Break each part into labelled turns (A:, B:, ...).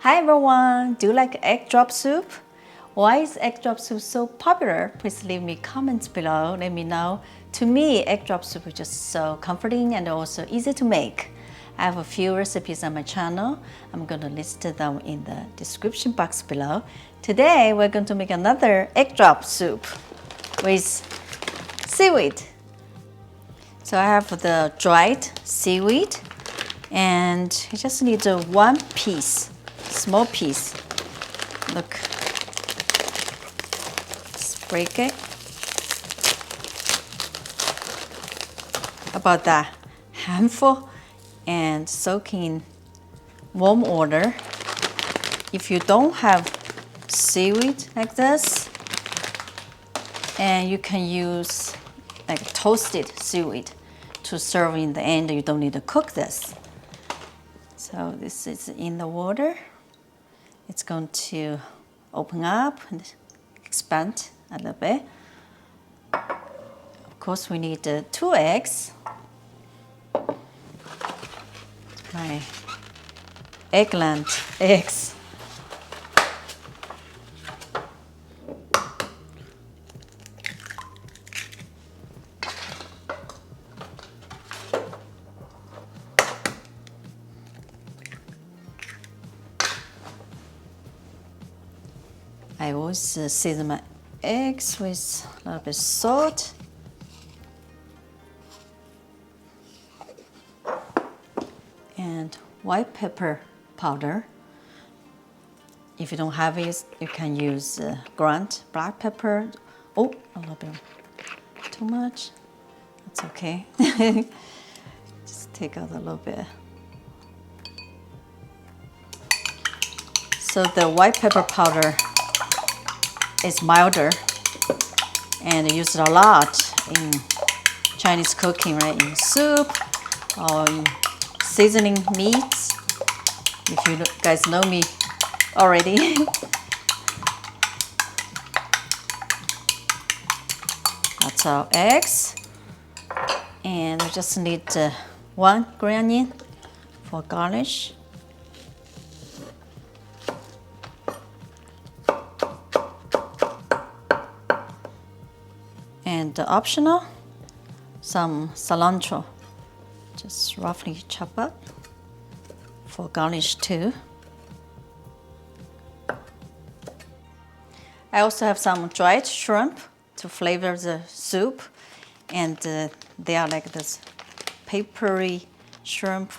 A: Hi everyone, do you like egg drop soup? Why is egg drop soup so popular? Please leave me comments below, let me know. To me, egg drop soup is just so comforting and also easy to make. I have a few recipes on my channel. I'm going to list them in the description box below. Today, we're going to make another egg drop soup with seaweed. So I have the dried seaweed and you just need one piece. Small piece. Look. Just break it. About that handful and soak in warm water. If you don't have seaweed like this, and you can use like toasted seaweed to serve in the end. You don't need to cook this. So this is in the water. It's going to open up and expand a little bit. Of course, we need 2 eggs. My eggplant eggs. I always season my eggs with a little bit of salt. And white pepper powder. If you don't have it, you can use ground black pepper. Oh, a little bit too much. That's okay. Just take out a little bit. So the white pepper powder is milder and used a lot in Chinese cooking, right? In soup or in seasoning meats. If you guys know me already. That's our eggs. And we just need 1 green onion for garnish. And optional, some cilantro, just roughly chop up for garnish too. I also have some dried shrimp to flavor the soup, and they are like this papery shrimp,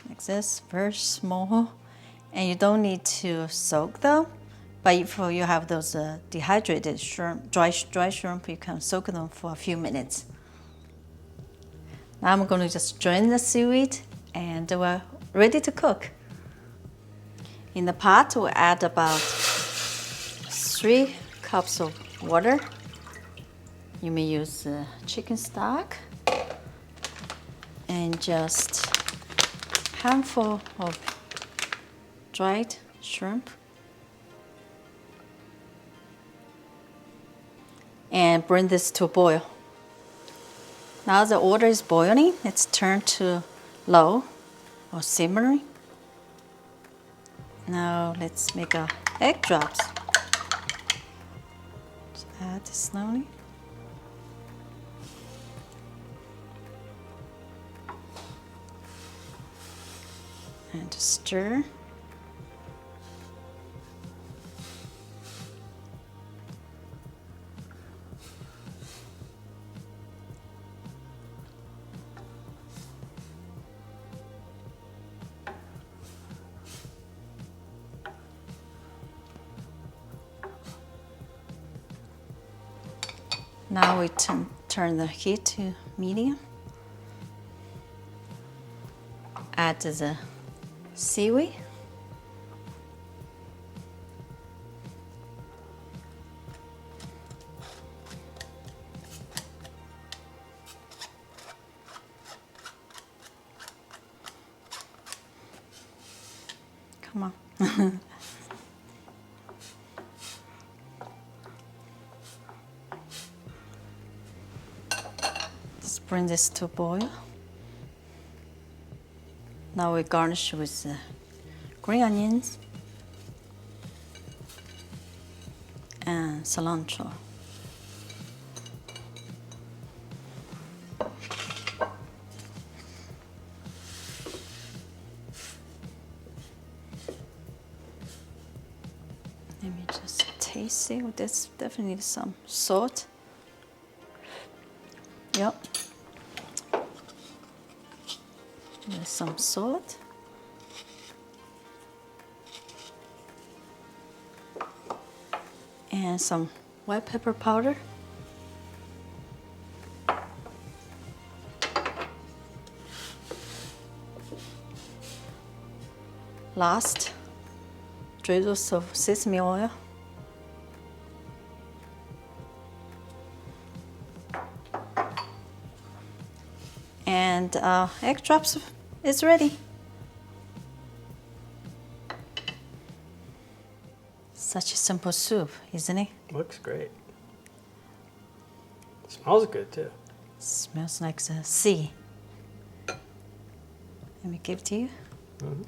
A: like this, very small, and you don't need to soak them. But if you have those dehydrated shrimp, dry shrimp, you can soak them for a few minutes. Now I'm going to just drain the seaweed and we're ready to cook. In the pot, we'll add about 3 cups of water. You may use chicken stock and just a handful of dried shrimp. And bring this to a boil. Now the water is boiling, let's turn to low or simmering. Now let's make egg drops. Just add it slowly. And stir. Now we turn the heat to medium. Add the seaweed. Come on. Bring this to a boil. Now we garnish with green onions and cilantro. Let me just taste it. There's definitely some salt. Yep. There's some salt. And some white pepper powder. Last, drizzles of sesame oil. And egg drops is ready. Such a simple soup, isn't it?
B: Looks great. Smells good too.
A: Smells like the sea. Let me give it to you.
B: Mm-hmm.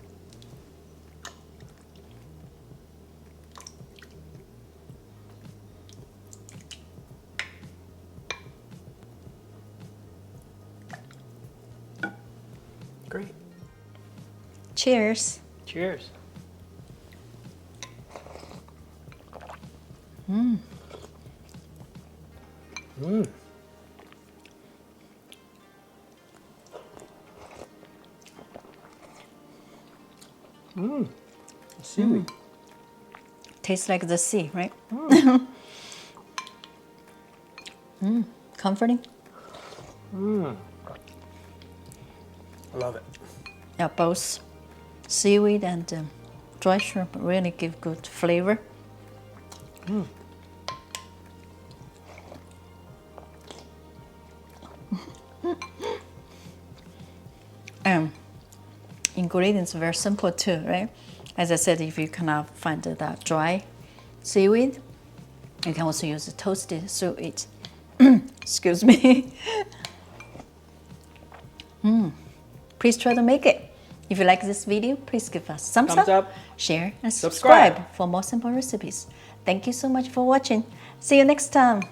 B: Great.
A: Cheers.
B: Cheers. Seaweed.
A: Tastes like the sea, right? Comforting.
B: I love it.
A: Yeah, both seaweed and dry shrimp really give good flavor. Ingredients are very simple too, right? As I said, if you cannot find that dry seaweed, you can also use the toasted seaweed. Excuse me. Please try to make it. If you like this video, please give us thumbs
B: up,
A: share, and
B: subscribe
A: subscribe for more simple recipes. Thank you so much for watching. See you next time.